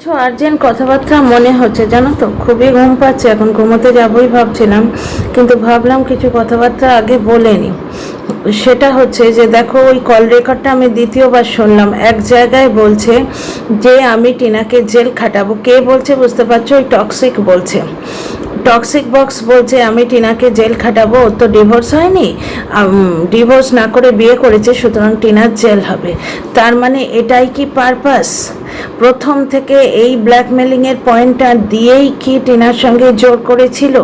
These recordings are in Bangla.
কিছু আর্জেন্ট কথাবার্তা মনে হচ্ছে, জানো তো, খুবই ঘুম পাচ্ছে। এখন ঘুমোতে যাবোই ভাবছিলাম, কিন্তু ভাবলাম কিছু কথাবার্তা আগে বলে নিই। সেটা হচ্ছে যে দেখো, ওই কল রেকর্ডটা আমি দ্বিতীয়বার শুনলাম। এক জায়গায় বলছে যে আমি টিনাকে জেল খাটাবো। কে বলছে বুঝতে পারছো? ওই টক্সিক বলছে, টক্সিক বক্স বলছে আমি টিনাকে জেল খাটাবো। ওর তো ডিভোর্স হয়নি, ডিভোর্স না করে বিয়ে করেছে, সুতরাং টিনার জেল হবে। তার মানে এটাই কি পারপাস? প্রথম থেকে এই ব্ল্যাকমেলিংয়ের পয়েন্টটা দিয়েই কি টিনার সঙ্গে জোর করেছিল?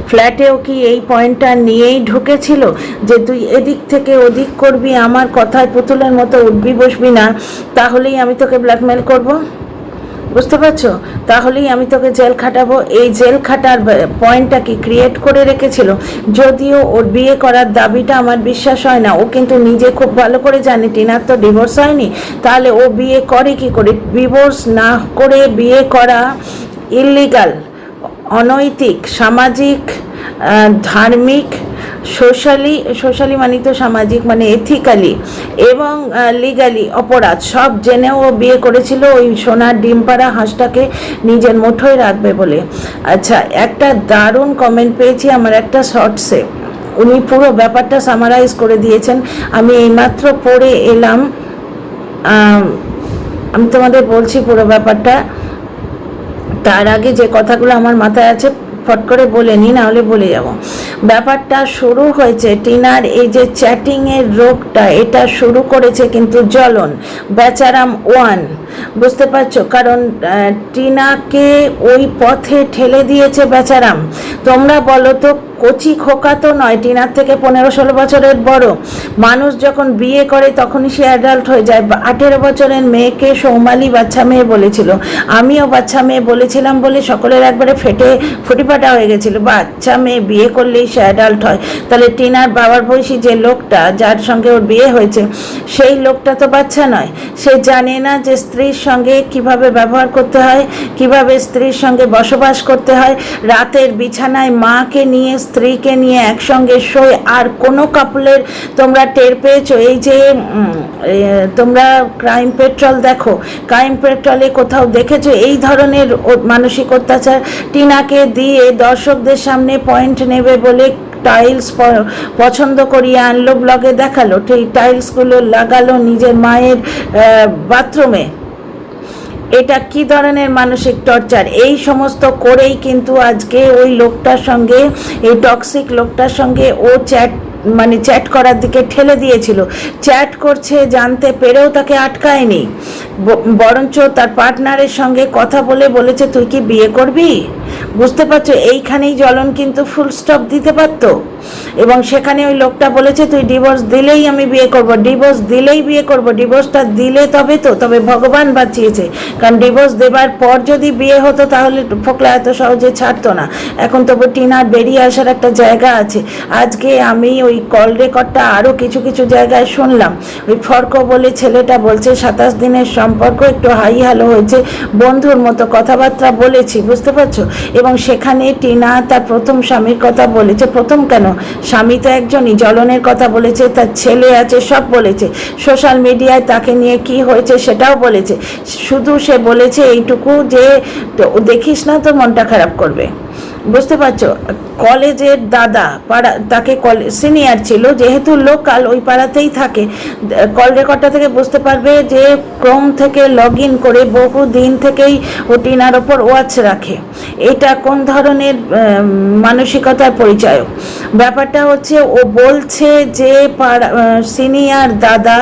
ফ্ল্যাটেও কি এই পয়েন্টটা নিয়েই ঢুকেছিল যে তুই এদিক থেকে ওদিক করবি, আমার কথায় পুতুলের মতো উঠবি বসবি না, তাহলেই আমি তোকে ব্ল্যাকমেল করব? বুঝতে পারছো? তাহলেই আমি তোকে জেল খাটাবো। এই জেল খাটার পয়েন্টটা কি ক্রিয়েট করে রেখেছিল? যদিও ওর বিয়ে করার দাবিটা আমার বিশ্বাস হয় না। ও কিন্তু নিজে খুব ভালো করে জানে টিনার তো ডিভোর্স হয়নি, তাহলে ও বিয়ে করে কি করে? ডিভোর্স না করে বিয়ে করা ইললিগাল, অনৈতিক, সামাজিক, ধার্মিক, সোশ্যালি মানে তো সামাজিক, মানে এথিক্যালি এবং লিগালি অপরাধ। সব জেনেও ও বিয়ে করেছিল ওই সোনার ডিম পাড়া হাঁসটাকে নিজের মুঠোয় রাখবে বলে। আচ্ছা, একটা দারুণ কমেন্ট পেয়েছি আমার একটা শর্টসে। উনি পুরো ব্যাপারটা সামারাইজ করে দিয়েছেন। আমি এইমাত্র পড়ে এলাম, আমি তোমাদের বলছি পুরো ব্যাপারটা। তার আগে যে কথাগুলো আমার মাথায় আছে ফট করে বলে নিই, নাহলে বলে যাব। ব্যাপারটা শুরু হয়েছে টিনার এই যে চ্যাটিংয়ের রোগটা, এটা শুরু করেছে কিন্তু জ্বলন বেচারাম ওয়ান। বুঝতে পারছো? কারণ টিনাকে ওই পথে ঠেলে দিয়েছে বেচারাম। তোমরা বলো তো, কচি খোকা তো নয়, টিনার থেকে 15-16 বছরের বড় মানুষ। যখন বিয়ে করে তখনই সে অ্যাডাল্ট হয়ে যায়। 18 বছরের মেয়েকে সৌমালি বাচ্চা মেয়ে বলেছিল, আমিও বাচ্চা মেয়ে বলেছিলাম বলে সকলের একবারে ফেটে ফুটিফাটা হয়ে গেছিল। বাচ্চা মেয়ে বিয়ে করলেই সে অ্যাডাল্ট হয়। তাহলে টিনার বাবার বয়সী যে লোকটা, যার সঙ্গে ওর বিয়ে হয়েছে, সেই লোকটা তো বাচ্চা নয়। সে জানে না যে স্ত্রীর সঙ্গে কিভাবে ব্যবহার করতে হয়, কিভাবে স্ত্রীর সঙ্গে বসবাস করতে হয়। রাতের বিছানায় মাকে নিয়ে, স্ত্রীকে নিয়ে একসঙ্গে শোয়। আর কোনো কাপলের তোমরা টের পেয়েছো? এই যে তোমরা ক্রাইম পেট্রোল দেখো, ক্রাইম পেট্রোলে কোথাও দেখেছো এই ধরনের মানসিক অত্যাচার? টিনাকে দিয়ে দর্শকদের সামনে পয়েন্ট নেবে বলে টাইলস পছন্দ করিয়ে আনলো, ব্লগে দেখালো, সেই টাইলসগুলো লাগালো নিজের মায়ের বাথরুমে। এটা কি ধরনের মানসিক টর্চার? এই সমস্ত করেই কিন্তু আজকে ওই লোকটার সঙ্গে, এই টক্সিক লোকটার সঙ্গে ও চ্যাট করার দিকে ঠেলে দিয়েছিল। চ্যাট করছে জানতে পেরেও তাকে আটকায়নি, বরঞ্চ তার পার্টনারের সঙ্গে কথা বলে বলেছে তুই কি বিয়ে করবি? বুঝতে পারছো? এইখানেই জ্বলন কিন্তু ফুল স্টপ দিতে পারতো। এবং সেখানে ওই লোকটা বলেছে তুই ডিভোর্স দিলেই আমি বিয়ে করব, ডিভোর্স দিলেই বিয়ে করব। ডিভোর্সটা দিলে তবে ভগবান বাঁচিয়েছে। কারণ ডিভোর্স দেবার পর যদি বিয়ে হতো তাহলে ফোকলা এত সহজে ছাড়তো না। এখন তবু টিনার বেরিয়ে আসার একটা জায়গা আছে। আজকে আমি ওই কল রেকর্ডটা আরও কিছু কিছু জায়গায় শুনলাম। ওই ফর্ক বলে ছেলেটা বলছে 27 দিনের সম্পর্ক, একটু হাই হ্যালো হয়েছে, বন্ধুর মতো কথাবার্তা বলেছি। বুঝতে পারছো? এবং সেখানে টিনা তার প্রথম স্বামীর কথা বলেছে। প্রথম কেন, স্বামী তো একজনই। জ্বলনের কথা বলেছে, তার ছেলে আছে, সব বলেছে। সোশ্যাল মিডিয়ায় তাকে নিয়ে কি হয়েছে সেটাও বলেছে। শুধু সে বলেছে এইটুকু যে দেখিস না তো মনটা খারাপ করবে। বুঝতে পারছো? কলেজের দাদা পাড়া, তাকে সিনিয়র ছিল, যেহেতু লোকাল ওই পাড়াতেই থাকে, কল রেকর্ডটা থেকে বুঝতে পারবে যে ক্রোম থেকে লগ ইন করে বহু দিন থেকেই ও টিনার ওপর ওয়াচ রাখে। এটা কোন ধরনের মানসিকতার পরিচয়? ব্যাপারটা হচ্ছে ও বলছে যে সিনিয়র দাদা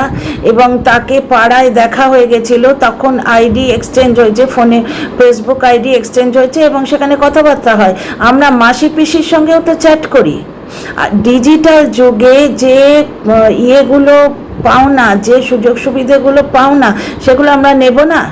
এবং তাকে পাড়ায় দেখা হয়ে গেছিল, তখন আইডি এক্সচেঞ্জ হয়েছে, ফোনে ফেসবুক আইডি এক্সচেঞ্জ হয়েছে এবং সেখানে কথাবার্তা হয়। আমরা মাসি পিসির সঙ্গেও তো চ্যাট করি। ডিজিটাল যুগে যে ইয়েগুলো পাও না, যে সুযোগ সুবিধাগুলো পাও না, সেগুলো আমরা নেব না?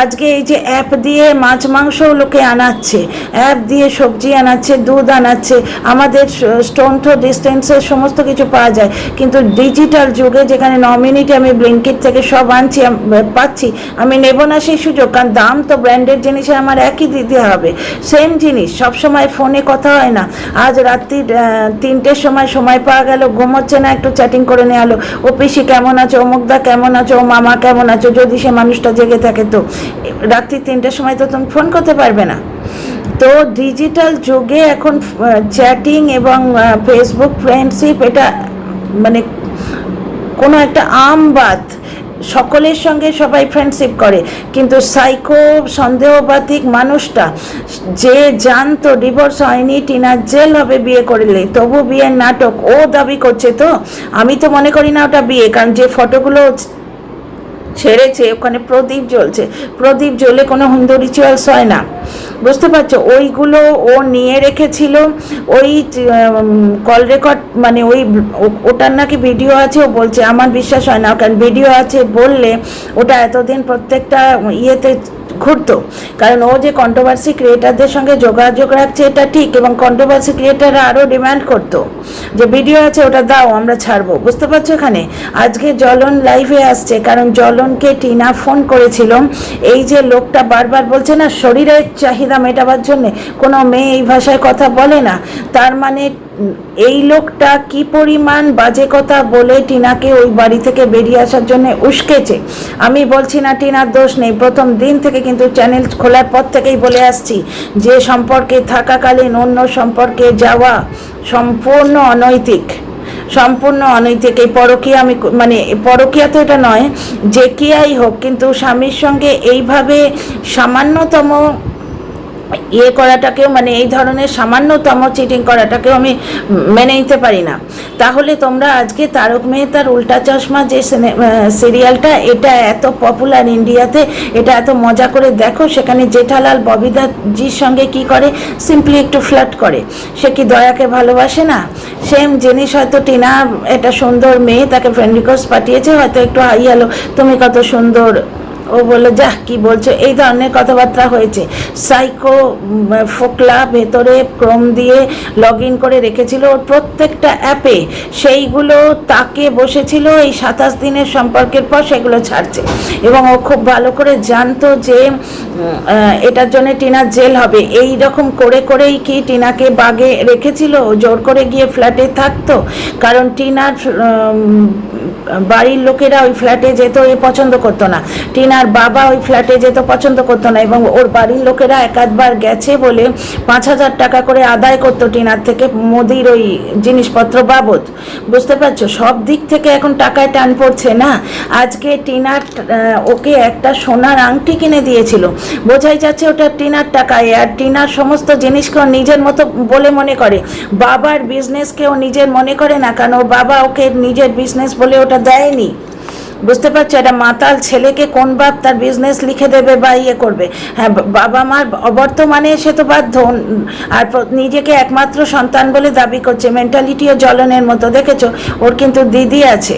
আজকে এই যে অ্যাপ দিয়ে মাছ মাংস লোকে আনাচ্ছে, অ্যাপ দিয়ে সবজি আনাচ্ছে, দুধ আনাচ্ছে, আমাদের স্টোন থ্রো ডিস্টেন্সের সমস্ত কিছু পাওয়া যায়। কিন্তু ডিজিটাল যুগে যেখানে 9 মিনিটে আমি ব্লিঙ্কিট থেকে সব আনছি, পাচ্ছি, আমি নেব না সেই সুযোগ? কারণ দাম তো ব্র্যান্ডেড জিনিসে আমার একই দিতে হবে, সেম জিনিস। সবসময় ফোনে কথা হয় না। আজ রাত্রি 3টের সময় পাওয়া গেল, ঘুমোচ্ছে না, একটু চ্যাটিং করে নেওয়া হলো, ও পিসি কেমন আছো, অমুকদা কেমন আছো, ও মামা কেমন আছো, যদি সে মানুষটা জেগে থাকে তো। রাত্রি 3টের সময় তো তুমি ফোন করতে পারবে না। তো ডিজিটাল যুগে এখন চ্যাটিং এবং ফেসবুক ফ্রেন্ডশিপ এটা মানে কোনো একটা আমবাত, সকলের সঙ্গে সবাই ফ্রেন্ডশিপ করে, কিন্তু সাইকো সন্দেহবাতিক মানুষটা যে জানতো ডিভোর্স হয়নি, টিনার জেল হবে বিয়ে করলে, তবু বিয়ের নাটক ও দাবি করছে। তো আমি তো মনে করি না ওটা বিয়ে, কারণ যে ফটোগুলো ছেড়েছে ওখানে প্রদীপ জ্বলছে, প্রদীপ জ্বলে কোনো হিন্দু রিচুয়ালস হয় না, বুঝতে পারছো? ওইগুলো ও নিয়ে রেখেছিল, ওই কল রেকর্ড মানে ওটার নাকি ভিডিও আছে, ও বলছে আমার বিশ্বাস হয় না, কারণ ভিডিও আছে বললে ওটা এতদিন প্রত্যেকটা ইয়েতে ঘুরতো, কারণ ও যে কন্ট্রোভার্সি ক্রিয়েটারদের সঙ্গে যোগাযোগ রাখছে এটা ঠিক, এবং কন্ট্রোভার্সি ক্রিয়েটাররা আরও ডিমান্ড করতো যে ভিডিও আছে ওটা দাও আমরা ছাড়বো, বুঝতে পারছো? এখানে আজকে জ্বলন লাইভে আসছে, কারণ জ্বলনকে টিনা ফোন করেছিল। এই যে লোকটা বারবার বলছে না শরীরের চাহিদা মেটাবার জন্যে, কোনো মেয়ে এই ভাষায় কথা বলে না, তার মানে এই লোকটা কি পরিমাণ বাজে কথা বলে টিনাকে ওই বাড়ি থেকে বেরিয়ে আসার জন্য উস্কেছে। আমি বলছি না টিনার দোষ নেই, প্রথম দিন থেকে কিন্তু চ্যানেল খোলার পর থেকেই বলে আসছি যে সম্পর্কে থাকাকালীন অন্য সম্পর্কে যাওয়া সম্পূর্ণ অনৈতিক, সম্পূর্ণ অনৈতিক। এই পরকীয়া আমি মানে পরকীয়া তো এটা নয়, যে কিয়াই হোক, কিন্তু স্বামীর সঙ্গে এইভাবে সামান্যতম ইয়ে করাটাকেও মানে এই ধরনের সামান্যতম চিটিং করাটাকেও আমি মেনে নিতে পারি না। তাহলে তোমরা আজকে তারক মেহতার উল্টা চশমা যে সিরিয়ালটা, এটা এত পপুলার ইন্ডিয়াতে, এটা এত মজা করে দেখো, সেখানে জেঠালাল ববিদাজির সঙ্গে কি করে, সিম্পলি একটু ফ্লার্ট করে, সে কি দয়াকে ভালোবাসে না? সেম জিনিস হয়তো টিনা একটা সুন্দর মেয়ে, তাকে ফ্রেন্ড রিকোয়েস্ট পাঠিয়েছে, হয়তো একটু হাই হ্যালো তুমি কত সুন্দর, ও বললো যাহ কি বলছো, এই ধরনের কথাবার্তা হয়েছে। সাইকো ফোকলা ভেতরে ক্রোম দিয়ে লগ ইন করে রেখেছিল ওর প্রত্যেকটা অ্যাপে, সেইগুলো তাকে বসেছিল এই 27 দিনের সম্পর্কের পর সেগুলো ছাড়ছে, এবং ও খুব ভালো করে জানতো যে এটার জন্য টিনার জেল হবে। এই রকম করে করেই কি টিনাকে বাগে রেখেছিল, জোর করে গিয়ে ফ্ল্যাটে থাকতো, কারণ টিনার বাড়ির লোকেরা ওই ফ্ল্যাটে যেত এ পছন্দ করতো না, টিনার বাবা ওই ফ্ল্যাটে যেত পছন্দ করতো না, এবং ওর বাড়ির লোকেরা একাধবার গেছে বলে 5,000 টাকা করে আদায় করতো টিনার থেকে মোদির ওই জিনিসপত্র বাবদ, বুঝতে পারছো? সব দিক থেকে এখন টাকায় টান পড়ছে না। আজকে টিনার ওকে একটা সোনার আংটি কিনে দিয়েছিল, বোঝাই যাচ্ছে ওটা টিনার টাকায়, আর টিনার সমস্ত জিনিসকেও নিজের মতো বলে মনে করে, বাবার বিজনেসকেও নিজের মনে করে না, কারণ ওর বাবা ওকে নিজের বিজনেস বলে ওটা দেয়নি, বুঝতে পারছো? একটা মাতাল ছেলেকে কোন বাপ তার বিজনেস লিখে দেবে বা ইয়ে করবে? হ্যাঁ, বাবা মার অবর্তমানে সে তো বাধ্য, আর নিজেকে একমাত্র সন্তান বলে দাবি করছে, মেন্টালিটিও জ্বলনের মতো, দেখেছো? ওর কিন্তু দিদি আছে,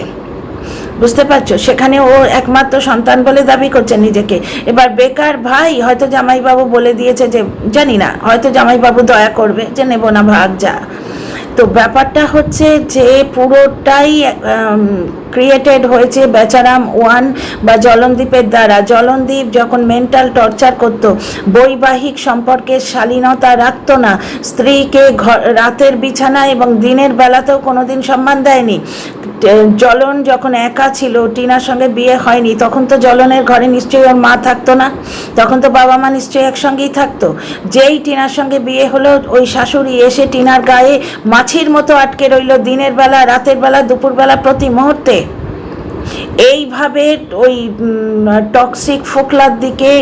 বুঝতে পারছো? সেখানে ও একমাত্র সন্তান বলে দাবি করছে নিজেকে। এবার বেকার ভাই, হয়তো জামাইবাবু বলে দিয়েছে যে, জানি না, হয়তো জামাইবাবু দয়া করবে যে নেব না ভাগ যা। তো ব্যাপারটা হচ্ছে যে পুরোটাই ক্রিয়েটেড হয়েছে বেচারাম ওয়ান বা জলনদীপের দ্বারা। জলনদীপ যখন মেন্টাল টর্চার করত, বৈবাহিক সম্পর্কের শালীনতা রাখতো না, স্ত্রীকে রাতের বিছানা এবং দিনের বেলাতেও কোনোদিন সম্মান দেয়নি। জলন যখন একা ছিল, টিনার সঙ্গে বিয়ে হয়নি, তখন তো জলনের ঘরে নিশ্চয়ই ওর মা থাকতো না, তখন তো বাবা মা নিশ্চয়ই একসঙ্গেই থাকতো। যেই টিনার সঙ্গে বিয়ে হলো, ওই শাশুড়ি এসে টিনার গায়ে মাছির মতো আটকে রইল, দিনের বেলা, রাতের বেলা, দুপুরবেলা, প্রতি মুহূর্তে। এইভাবে ওই টক্সিক ফোকলার দিকে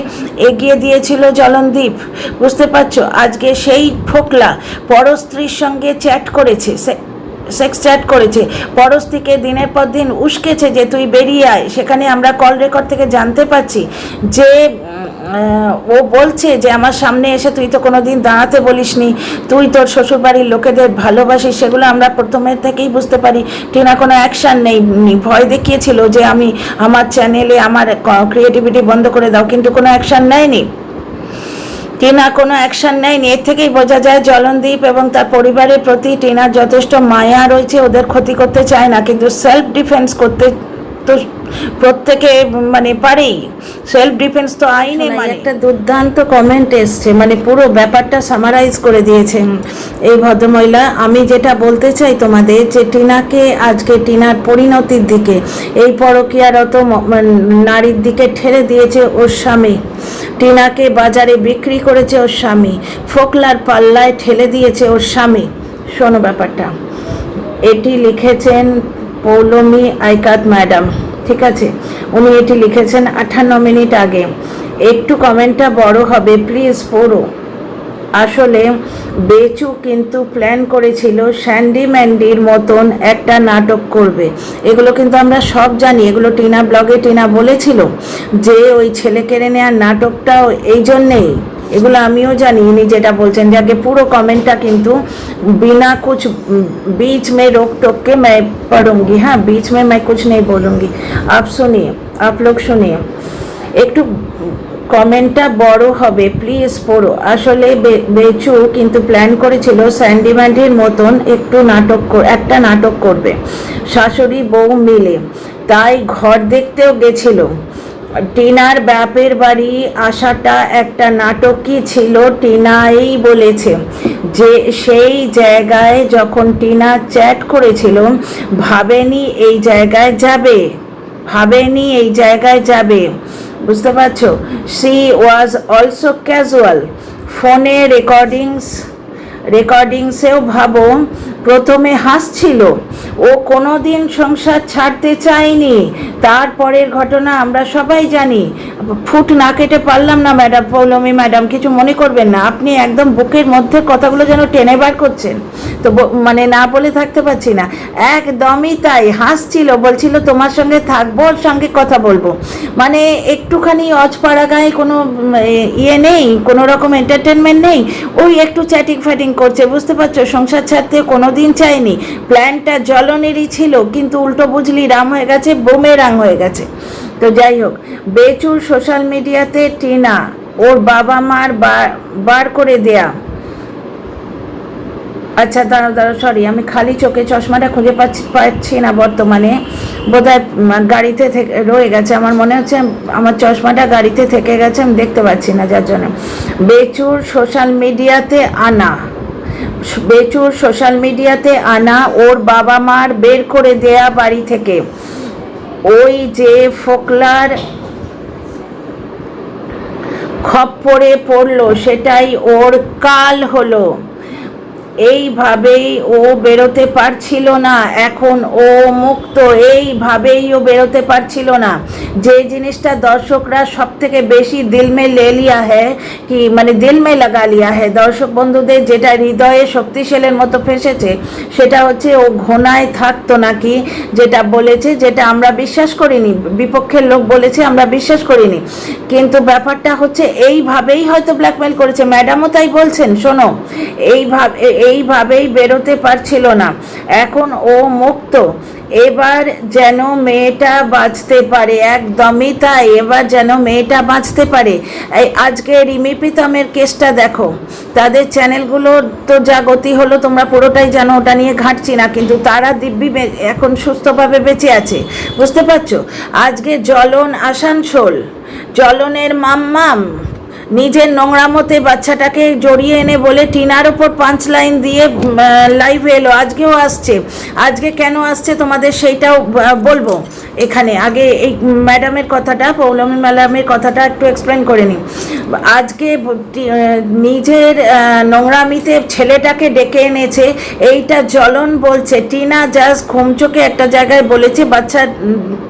এগিয়ে দিয়েছিল জলনদীপ, বুঝতে পারছো? আজকে সেই ফোকলা পরস্ত্রীর সঙ্গে চ্যাট করেছে, সেক্স চ্যাট করেছে, পরস্ত্রীকে দিনের পর দিন উস্কেছে যে তুই বেরিয়ে আয়। সেখানে আমরা কল রেকর্ড থেকে জানতে পাচ্ছি যে ও বলছে যে আমার সামনে এসে তুই তো কোনো দিন দাঁড়াতে বলিসনি, তুই তোর শ্বশুরবাড়ির লোকেদের ভালোবাসিস, সেগুলো আমরা প্রথমের থেকেই বুঝতে পারি। টিনা কোনো অ্যাকশান নেই, ভয় দেখিয়েছিল যে আমি আমার চ্যানেলে আমার ক্রিয়েটিভিটি বন্ধ করে দাও, কিন্তু কোনো অ্যাকশান নেয়নি, টিনা কোনো অ্যাকশান নেয়নি। এর থেকেই বোঝা যায় জলনদীপ এবং তার পরিবারের প্রতি টিনার যথেষ্ট মায়া রয়েছে, ওদের ক্ষতি করতে চায় না, কিন্তু সেলফ ডিফেন্স করতে তো প্রত্যেকে মানে পারেই, সেলফ ডিফেন্স তো আইনে। মানে একটা দুর্দান্ত কমেন্ট এসছে, মানে পুরো ব্যাপারটা সামারাইজ করে দিয়েছেন এই ভদ্রমহিলা। আমি যেটা বলতে চাই তোমাদের, যে টিনাকে আজকে টিনার পরিণতির দিকে, এই পরকীয়ারত নারীর দিকে ঠেলে দিয়েছে ওর স্বামী। টিনাকে বাজারে বিক্রি করেছে ওর স্বামী, ফোকলার পাল্লায় ঠেলে দিয়েছে ওর স্বামী। শোনো ব্যাপারটা, এটি লিখেছেন পৌলমী আইকাত ম্যাডাম, ঠিক আছে? উনি এটি লিখেছেন 58 মিনিট আগে। একটু কমেন্টটা বড় হবে, প্লিজ পড়ো। আসলে বেচু কিন্তু প্ল্যান করেছিল স্যান্ডি ম্যান্ডির মতন একটা নাটক করবে। এগুলো কিন্তু আমরা সব জানি, এগুলো টিনা ব্লগে টিনা বলেছিল যে ওই ছেলে কেড়ে নেওয়ার নাটকটাও এই জন্যেই। এগুলো আমিও জানি, ইনি যেটা বলছেন। যাকে পুরো কমেন্টটা কিন্তু बिना कुछ बीच में रोक टोक के मैं पढ़ूंगी। हाँ, बीच में मैं कुछ नहीं बोलूँगी। आप सुनिए, आप लोग सुनिए, একটু কমেন্টটা বড় হবে, প্লিজ পড়ো। আসলে বেচু কিন্তু প্ল্যান করেছিল স্যান্ডি ম্যান্ডির মতন একটা নাটক করবে শাশুড়ি বউ মিলে, তাই ঘর দেখতেও গেছিল। টিনার বাপের বাড়ি আসাটা একটা নাটকই ছিল। টিনাই বলেছে যে সেই জায়গায় যখন টিনা চ্যাট করেছিল, ভাবেনি এই জায়গায় যাবে, বুঝতে পারছো? C was also casual. ফোনে রেকর্ডিংসেও ভাবো প্রথমে হাসছিল, ও কোনো দিন সংসার ছাড়তে চায়নি। তারপরের ঘটনা আমরা সবাই জানি। ফুট না কেটে পারলাম না ম্যাডাম, পৌলমী ম্যাডাম, কিছু মনে করবেন না। আপনি একদম বুকের মধ্যে কথাগুলো যেন টেনে বার করছেন, তো মানে না বলে থাকতে পারছি না। একদমই তাই, হাসছিল, বলছিল তোমার সঙ্গে থাকবো, ওর সঙ্গে কথা বলবো। মানে একটুখানি অজপাড়া গায়ে কোনো ইয়ে নেই, কোনো রকম এন্টারটেনমেন্ট নেই, ওই একটু চ্যাটিং ফ্যাটিং করছে, বুঝতে পারছো? সংসার ছাড়তে কোনো দিন চাইনি। প্ল্যানটা জ্বলনেরই ছিল, কিন্তু উল্টো বুঝলি রাম হয়ে গেছে, বোমেরাং হয়ে গেছে। তো যাই হোক, বেচুর সোশ্যাল মিডিয়াতে টিনা ওর বাবা মার বার করে দেয়া। আচ্ছা দাঁড়াও, সরি, আমি খালি চোখে চশমাটা খুঁজে পাচ্ছি না বর্তমানে। বোধহয় গাড়িতে থেকে রয়ে গেছে, আমার মনে হচ্ছে আমার চশমাটা গাড়িতে থেকে গেছে, আমি দেখতে পাচ্ছি না, যার জন্য। বেচুর সোশ্যাল মিডিয়াতে আনা ওর বাবা মার বের করে দেয়া বাড়ি থেকে। ওই যে ফোকলার খপ্পরে পড়লো, সেটাই ওর কাল হলো। এইভাবেই ও বেরোতে পারছিল না, এখন ও মুক্ত। এইভাবেই ও বেরোতে পারছিল না। যে জিনিসটা দর্শকরা সব থেকে বেশি দিল মে লে লিয়া হ্যায়, কি মানে দিল মে লাগা লিয়া হ্যায়, দর্শক বন্ধুদের যেটা হৃদয়ে শক্তিশালের মতো ফেসেছে, সেটা হচ্ছে ও ঘোনায় থাকতো নাকি, যেটা বলেছে, যেটা আমরা বিশ্বাস করিনি। বিপক্ষের লোক বলেছে, আমরা বিশ্বাস করিনি। কিন্তু ব্যাপারটা হচ্ছে এইভাবেই হয়তো ব্ল্যাকমেল করেছে, ম্যাডামও তাই বলছেন। শোনো, এইভাবেই বেরোতে পারছিল না, এখন ও মুক্ত। এবার যেন মেয়েটা বাঁচতে পারে, একদমই তাই, এবার যেন মেয়েটা বাঁচতে পারে। এই আজকে রিমি প্রীতমের কেসটা দেখো, তাদের চ্যানেলগুলো তো যা গতি হলো তোমরা পুরোটাই জানো, ওটা নিয়ে ঘাঁটছি না, কিন্তু তারা দিব্যি এখন সুস্থভাবে বেঁচে আছে, বুঝতে পারছো? আজকে জ্বলনের মাম্মাম নিজের নোংরামতে বাচ্চাটাকে জড়িয়ে এনে বলে টিনার ওপর 5 লাইন দিয়ে লাইভে এলো। আজকেও আসছে, আজকে কেন আসছে তোমাদের সেইটাও বলবো এখানে। আগে এই ম্যাডামের কথাটা, পৌলমী ম্যাডামের কথাটা একটু এক্সপ্লেন করে নিই। আজকে নিজের নোংরামিতে ছেলেটাকে ডেকে এনেছে, এইটা জ্বলন বলছে। টিনা জাস্ট ঘুমচোকে একটা জায়গায় বলেছে বাচ্চার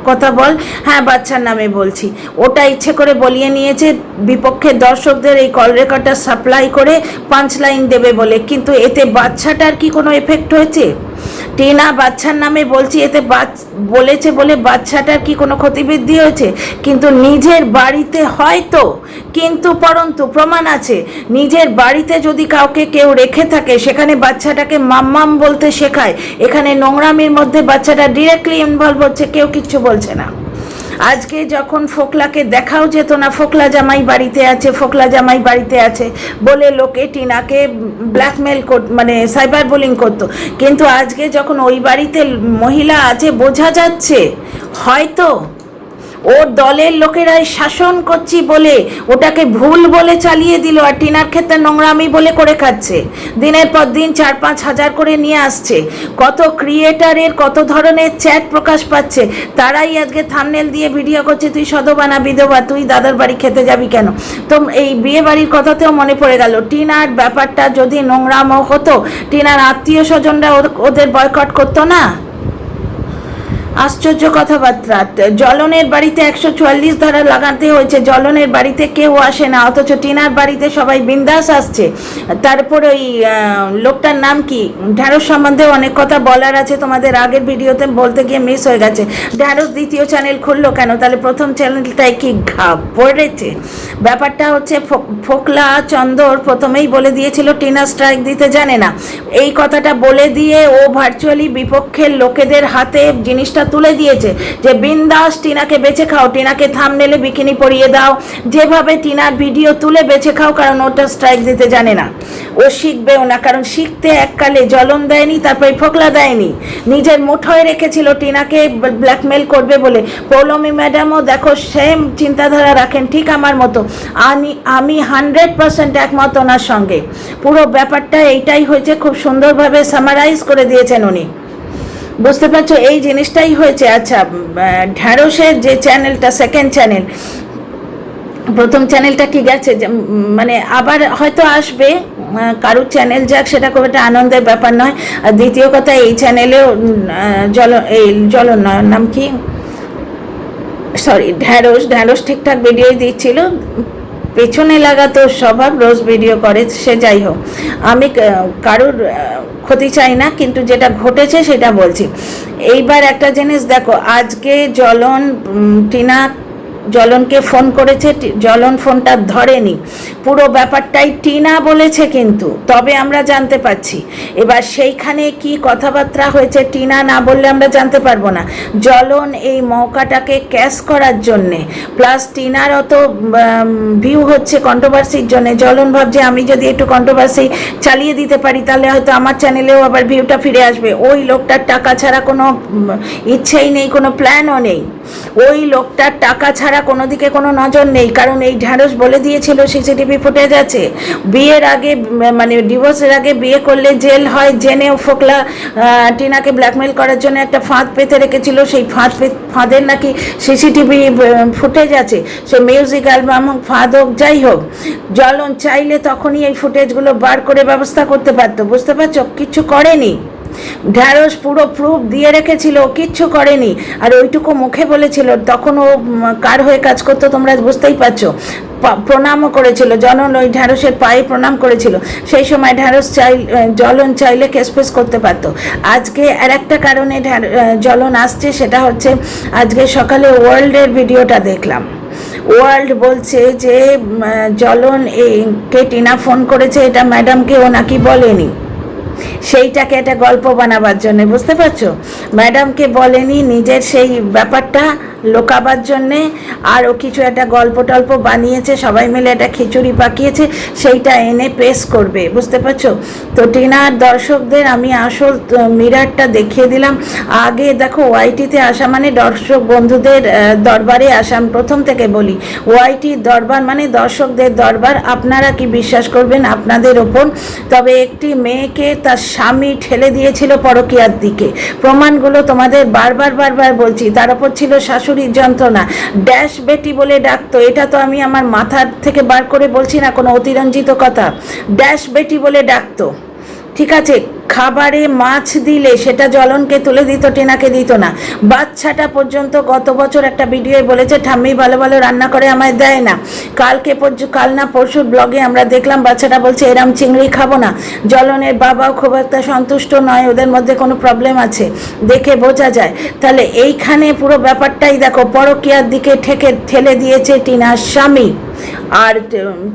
কথা বল, হ্যাঁ বাচ্চার নামে বলছি, ওটা ইচ্ছে করে বলিয়ে নিয়েছে বিপক্ষের দর্শকদের এই কল রেকর্ডটা সাপ্লাই করে 5 লাইন দেবে বলে। কিন্তু এতে বাচ্চাটার কি কোনো এফেক্ট হয়েছে? টিনা বাচ্চার নামে বলছি, এতে বলেছে বলে বাচ্চাটার কি কোনো ক্ষতিবৃদ্ধি হয়েছে? কিন্তু নিজের বাড়িতে হয়তো, কিন্তু পরন্তু প্রমাণ আছে, নিজের বাড়িতে যদি কাউকে কেউ রেখে থাকে, সেখানে বাচ্চাটাকে মাম্মাম বলতে শেখায়। এখানে নোংরামির মধ্যে বাচ্চাটা ডিরেক্টলি ইনভলভ হচ্ছে, কেউ কিচ্ছু বলছে না। আজকে যখন ফোকলাকে দেখাও যেত না, ফোকলা জামাই বাড়িতে আছে, ফোকলা জামাই বাড়িতে আছে বলে লোকে টিনাকে ব্ল্যাকমেল মানে সাইবার বুলিং করতো, কিন্তু আজকে যখন ওই বাড়িতে মহিলা আছে বোঝা যাচ্ছে হয়তো ওর দলের লোকেরাই শাসন করছি বলে ওটাকে ভুল বলে চালিয়ে দিল, আর টিনার ক্ষেত্রে নোংরামি বলে করে খাচ্ছে, দিনের পর দিন 4-5 হাজার করে নিয়ে আসছে। কত ক্রিয়েটারের কত ধরনের চ্যাট প্রকাশ পাচ্ছে, তারাই আজকে থাম্বনেল দিয়ে ভিডিও করছে তুই সধবা না বিধবা, তুই দাদার বাড়ি খেতে যাবি কেন। তো এই বিয়ে বাড়ির কথাতেও মনে পড়ে গেল, টিনার ব্যাপারটা যদি নোংরামো হতো, টিনার আত্মীয় স্বজনরা ওদের বয়কট করতো না। আশ্চর্য কথাবার্তা। জ্বলনের বাড়িতে 144 ধারা লাগাতে হয়েছে, জ্বলনের বাড়িতে কেউ আসে না, অথচ টিনার বাড়িতে সবাই বিন্দাস আসছে। তারপরে ওই লোকটার নাম কি, ঢ্যাঁড়স সম্বন্ধে অনেক কথা বলার আছে, তোমাদের আগের ভিডিওতে বলতে গিয়ে মিস হয়ে গেছে। ঢ্যাঁড়স দ্বিতীয় চ্যানেল খুললো কেন, তাহলে প্রথম চ্যানেলটাই কি ঘাপ পড়েছে? ব্যাপারটা হচ্ছে ফোকলা চন্দর প্রথমেই বলে দিয়েছিল টিনা স্ট্রাইক দিতে জানে না, এই কথাটা বলে দিয়ে ও ভার্চুয়ালি বিপক্ষের লোকেদের হাতে জিনিসটা তুলে দিয়েছে যে বিন্দাস টিনাকে বেঁচে খাও, টিনাকে থাম্বনেলে বিকিনি পরিয়ে দাও, যেভাবে টিনার ভিডিও তুলে বেঁচে খাও, কারণ ওটা স্ট্রাইক দিতে জানে না, ও শিখবেও না, কারণ শিখতে এককালে জ্বলন দেয়নি, তারপরে ফোকলা দেয়নি, নিজের মুঠোয় রেখেছিল টিনাকে ব্ল্যাকমেল করবে বলে। পৌলমী ম্যাডামও দেখো সেম চিন্তাধারা রাখেন ঠিক আমার মতো, আমি 100% একমত ওনার সঙ্গে। পুরো ব্যাপারটা এইটাই হয়েছে, খুব সুন্দরভাবে সামারাইজ করে দিয়েছেন উনি, বুঝতে পারছো এই জিনিসটাই হয়েছে। আচ্ছা, ঢ্যাঁড়সের যে চ্যানেলটা সেকেন্ড চ্যানেল, প্রথম চ্যানেলটা কি গেছে, মানে আবার হয়তো আসবে, কারুর চ্যানেল যাক সেটা খুব একটা আনন্দের ব্যাপার নয়। আর দ্বিতীয় কথা, এই চ্যানেলেও জ্বলন নয়, নাম কি, সরি ঢ্যাঁড়স ঠিকঠাক ভিডিওই দিচ্ছিল, পেছনে লাগা তো স্বভাব, রোজ ভিডিও করে, সে যাই হোক, আমি কারুর ক্ষতি চাই না, কিন্তু যেটা ঘটেছে সেটা বলছি। এইবার একটা জিনিস দেখো, আজকে টিনা জ্বলনকে ফোন করেছে, জ্বলন ফোনটা ধরেনি, পুরো ব্যাপারটাই টিনা বলেছে, কিন্তু তবে আমরা জানতে পারছি। এবার সেইখানে কি কথাবার্তা হয়েছে টিনা না বললে আমরা জানতে পারবো না। জ্বলন এই মৌকাটাকে ক্যাশ করার জন্যে, প্লাস টিনার অত ভিউ হচ্ছে কন্ট্রোভার্সির জন্যে, জ্বলন ভাবছে আমি যদি একটু কন্ট্রোভার্সি চালিয়ে দিতে পারি তাহলে হয়তো আমার চ্যানেলেও আবার ভিউটা ফিরে আসবে। ওই লোকটার টাকা ছাড়া কোনো ইচ্ছেই নেই, কোনো প্ল্যানও নেই, ওই লোকটার টাকা ছাড়া কোনো দিকে কোনো নজর নেই, কারণ এই ঢ্যাঁড়স বলে দিয়েছিল সিসিটিভি ফুটেজ আছে, বিয়ের আগে মানে ডিভোর্সের আগে বিয়ে করলে জেল হয়, জেনেও ফোকলা টিনাকে ব্ল্যাকমেল করার জন্য একটা ফাঁদ পেতে রেখেছিল, সেই ফাঁদের নাকি সিসিটিভি ফুটেজ আছে, সে মিউজিক অ্যালবাম হোক, ফাঁদ হোক, যাই হোক, জ্বলন চাইলে তখনই এই ফুটেজগুলো বার করে ব্যবস্থা করতে পারতো, বুঝতে পারছো, কিচ্ছু করেনি। ঢ্যাঁড়স পুরো প্রুফ দিয়ে রেখেছিল, কিচ্ছু করেনি, আর ওইটুকু মুখে বলেছিল, তখন ও কার হয়ে কাজ করতো তোমরা বুঝতেই পারছো, প্রণামও করেছিল, জ্বলন ওই ঢ্যাঁড়সের পায়ে প্রণাম করেছিল, সেই সময় জ্বলন চাইলে কেসপেস করতে পারতো। আজকে আর একটা কারণে জ্বলন আসছে, সেটা হচ্ছে আজকে সকালে ওয়ার্ল্ডের ভিডিওটা দেখলাম, ওয়ার্ল্ড বলছে যে জ্বলন কে টিনা ফোন করেছে, এটা ম্যাডামকে ও নাকি বলেনি, সেইটাকে একটা গল্প বানাবার জন্য, বুঝতে পারছো, ম্যাডামকে বলেনি, নিজের সেই ব্যাপারটা লোকাবার জন্যে আরও কিছু একটা গল্প টল্প বানিয়েছে, সবাই মিলে একটা খিচুড়ি পাকিয়েছে, সেইটা এনে পেশ করবে, বুঝতে পারছো। তো টিনার দর্শকদের আমি আসল মিরারটা দেখিয়ে দিলাম। আগে দেখো, ওয়াইটিতে আসা মানে দর্শক বন্ধুদের দরবারে আসা, আমি প্রথম থেকে বলি ওয়াইটির দরবার মানে দর্শকদের দরবার, আপনারা কি বিশ্বাস করবেন আপনাদের ওপর। তবে একটি মেয়েকে তার স্বামী ঠেলে দিয়েছিল পরকীয়ার দিকে, প্রমাণগুলো তোমাদের বারবার বলছি, তার ওপর ছিল শাশুড়ির যন্ত্রণা, ড্যাশ বেটি বলে ডাকতো, এটা তো আমি আমার মাথার থেকে বার করে বলছি না, কোনো অতিরঞ্জিত কথা, ড্যাশ বেটি বলে ডাকতো, ঠিক আছে। খাবারে মাছ দিলে সেটা জ্বলনকে তুলে দিত, টিনাকে দিত না। বাচ্চাটা পর্যন্ত গত বছর একটা ভিডিওয়ে বলেছে ঠাম্মি ভালো ভালো রান্না করে আমায় দেয় না, কাল না পরশুর ব্লগে আমরা দেখলাম বাচ্চাটা বলছে এরম চিংড়ি খাবো না। জ্বলনের বাবাও খুব একটা সন্তুষ্ট নয়, ওদের মধ্যে কোনো প্রবলেম আছে দেখে বোঝা যায়। তাহলে এইখানে পুরো ব্যাপারটাই দেখো, পরকীয়ার দিকে ঠেলে দিয়েছে টিনার স্বামী, আর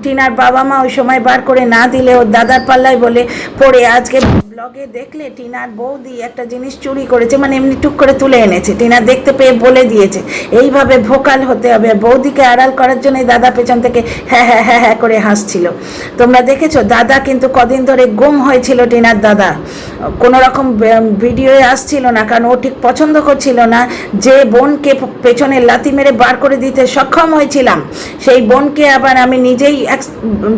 টিনার বাবা মা ওই সময় বার করে না দিলে ওর দাদার পাল্লায় বলে পড়ে আজকে ব্লগে দেখলে টিনার বৌদি একটা জিনিস চুরি করেছে, মানে এমনি টুক করে তুলে এনেছে, টিনা দেখতে পেয়ে বলে দিয়েছে। এইভাবে ভোকাল হতে হবে। বৌদিকে আড়াল করার জন্য দাদা পেছন থেকে হ্যাঁ হ্যাঁ হ্যাঁ হ্যাঁ করে হাসছিল। তোমরা দেখেছো দাদা কিন্তু কদিন ধরে গুম হয়েছিল, টিনার দাদা কোনো রকম ভিডিওয়ে আসছিল না, কারণ ও ঠিক পছন্দ করছিল না যে বোনকে পেছনে লাথি মেরে বার করে দিতে সক্ষম হয়েছিলাম, সেই বোনকে আবার আমি নিজেই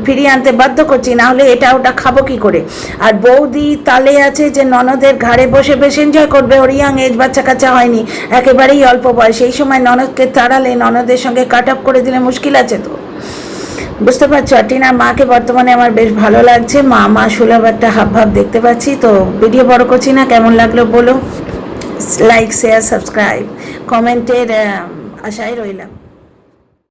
ফিরিয়ে আনতে বাধ্য করছি, না হলে এটা ওটা খাবো কি করে। আর বৌদি তালে আছে যে ননদের ঘাড়ে বসে বেশ এনজয় করবে, ওর ইয়াং এজ, বাচ্চা কাচ্চা হয়নি, একেবারেই অল্প বয়স, এই সময় ননদকে তাড়ালে, ননদের সঙ্গে কাট আপ করে দিলে মুশকিল আছে তো, বুঝতে পারছো। আর টিনার মাকে বর্তমানে আমার বেশ ভালো লাগছে, মা সুলভ একটা হাবভাব দেখতে পাচ্ছি। তো ভিডিও বড় করছি না, কেমন লাগলো বলো, লাইক শেয়ার সাবস্ক্রাইব কমেন্টের আশায় রইলাম।